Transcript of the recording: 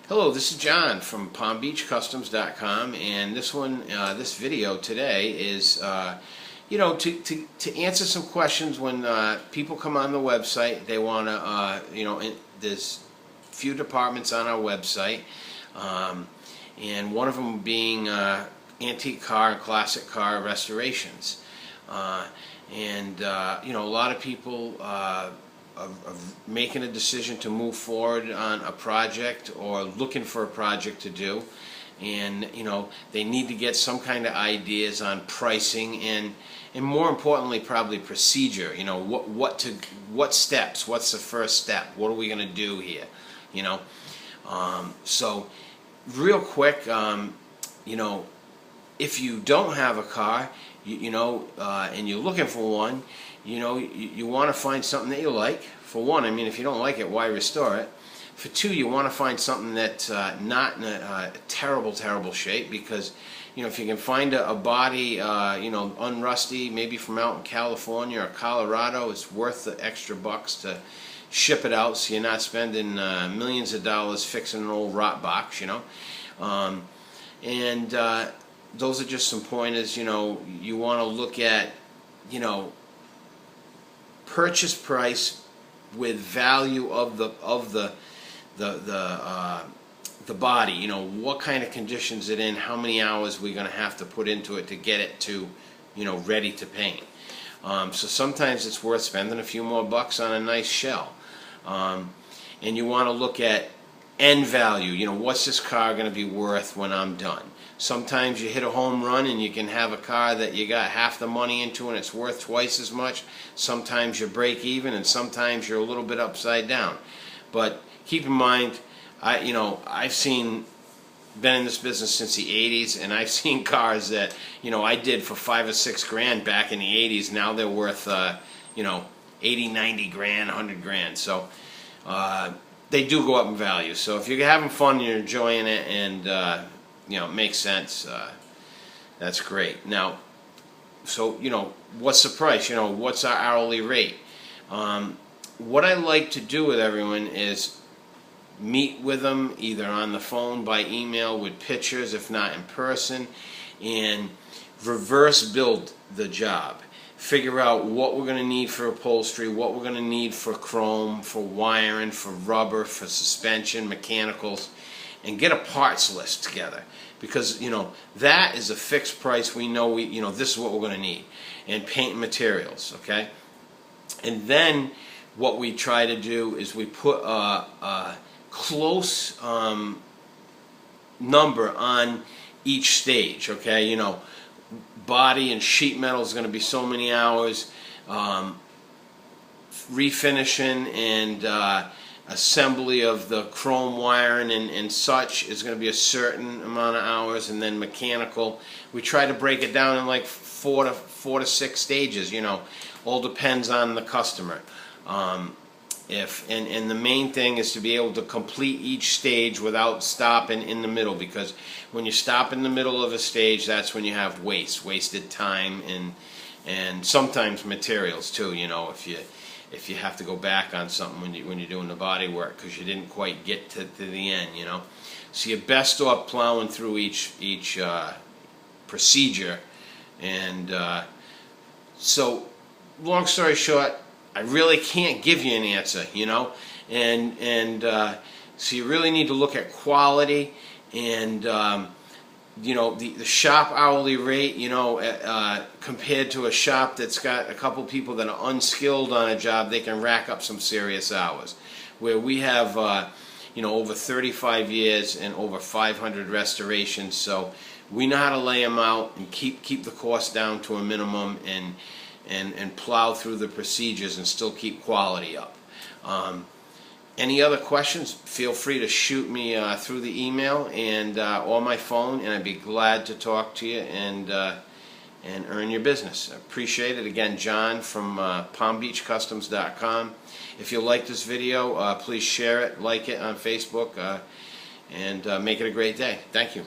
Hello, this is John from PalmBeachCustoms.com, and this video today is, to answer some questions when people come on the website. They want to, there's few departments on our website, and one of them being antique car and classic car restorations, a lot of people of making a decision to move forward on a project or looking for a project to do, and they need to get some kind of ideas on pricing and more importantly probably procedure. What steps, what's the first step, what are we going to do here, so real quick, if you don't have a car, and you're looking for one, you want to find something that you like. For one, if you don't like it, why restore it? For two, you want to find something that's not in a terrible shape, because if you can find a body unrusty, maybe from out in California or Colorado, it's worth the extra bucks to ship it out, so you're not spending millions of dollars fixing an old rot box. Those are just some pointers. You want to look at purchase price with value of the body. What kind of conditions it in, how many hours we're going to have to put into it to get it to ready to paint. So sometimes it's worth spending a few more bucks on a nice shell, and you want to look at end value. What's this car going to be worth when I'm done? Sometimes you hit a home run and you can have a car that you got half the money into and it's worth twice as much. Sometimes you break even, and sometimes you're a little bit upside down. But keep in mind, been in this business since the 80s, and I've seen cars that I did for $5 or $6 grand back in the 80s. Now they're worth 80, 90 grand, 100 grand. So they do go up in value. So if you're having fun and you're enjoying it, and it makes sense, that's great. Now, so what's the price? What's our hourly rate? What I like to do with everyone is meet with them either on the phone, by email, with pictures, if not in person, and reverse build the job. Figure out what we're going to need for upholstery, what we're going to need for chrome, for wiring, for rubber, for suspension, mechanicals, and get a parts list together, because that is a fixed price. We know this is what we're going to need, and paint materials, okay? And then what we try to do is we put a close number on each stage, okay? Body and sheet metal is going to be so many hours, refinishing and assembly of the chrome wiring and such is going to be a certain amount of hours, and then mechanical, we try to break it down in like four to six stages. All depends on the customer. And the main thing is to be able to complete each stage without stopping in the middle, because when you stop in the middle of a stage, that's when you have wasted time and sometimes materials too. If you have to go back on something when you're doing the body work because you didn't quite get to the end, So you're best off plowing through each procedure. And so, long story short, I really can't give you an answer, so you really need to look at quality and the shop hourly rate, compared to a shop that's got a couple people that are unskilled on a job. They can rack up some serious hours. Where we have, over 35 years and over 500 restorations, so we know how to lay them out and keep the cost down to a minimum, and plow through the procedures and still keep quality up. Any other questions, feel free to shoot me through the email and or my phone, and I'd be glad to talk to you and earn your business. I appreciate it. Again, John from PalmBeachCustoms.com. If you like this video, please share it, like it on Facebook, and make it a great day. Thank you.